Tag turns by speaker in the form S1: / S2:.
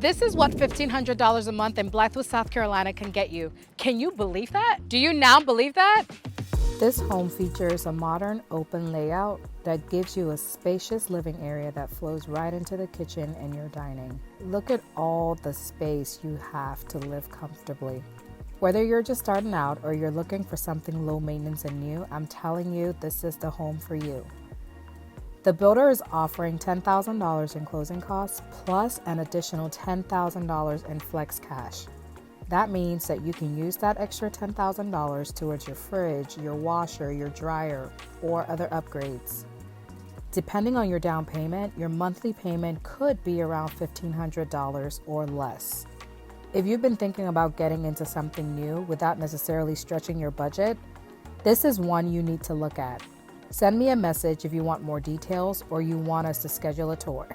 S1: This is what $1,500 a month in Blythewood, South Carolina can get you. Can you believe that? Do you now believe that? This home features a modern open layout that gives you a spacious living area that flows right into the kitchen and your dining. Look at all the space you have to live comfortably. Whether you're just starting out or you're looking for something low maintenance and new, I'm telling you, this is the home for you. The builder is offering $10,000 in closing costs plus an additional $10,000 in flex cash. That means that you can use that extra $10,000 towards your fridge, your washer, your dryer, or other upgrades. Depending on your down payment, your monthly payment could be around $1,500 or less. If you've been thinking about getting into something new without necessarily stretching your budget, this is one you need to look at. Send me a message if you want more details or you want us to schedule a tour.